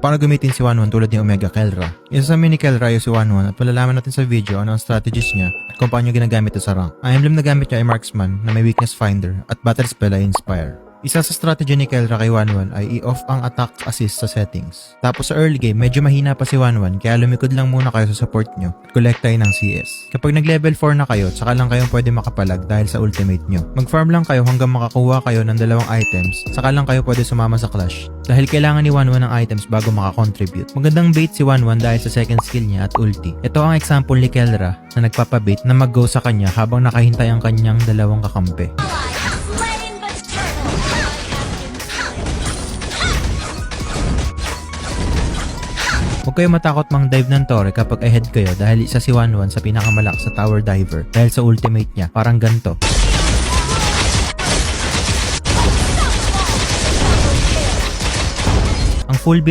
Paano gamitin si 1-1 tulad ni Omega Kelra? Isa sa mini Kelra ay si 1-1 at malalaman natin sa video ano ang strategies niya at kung paano ginagamit ito sa rank. Ang emblem na gamit niya ay Marksman na may Weakness Finder at Battle Spell ay Inspire. Isa sa strategy ni Kelra kay 1-1 ay i-off ang attack assist sa settings. Tapos sa early game, medyo mahina pa si 1-1 kaya lumikod lang muna kayo sa support nyo at kolektay ng CS. Kapag nag-level 4 na kayo, saka lang kayong pwede makapalag dahil sa ultimate nyo. Mag-farm lang kayo hanggang makakuha kayo ng 2 items, saka lang kayo pwede sumama sa clash. Dahil kailangan ni 1-1 ng items bago makakontribute. Magandang bait si 1-1 dahil sa second skill niya at ulti. Ito ang example ni Kelra na nagpapabait na mag-go sa kanya habang nakahintay ang kanyang 2 kakampi. Huwag kayo matakot mang dive ng torre kapag ahead kayo dahil isa si 1-1 sa pinakamalakas sa tower diver dahil sa ultimate niya, parang ganto. Ang full build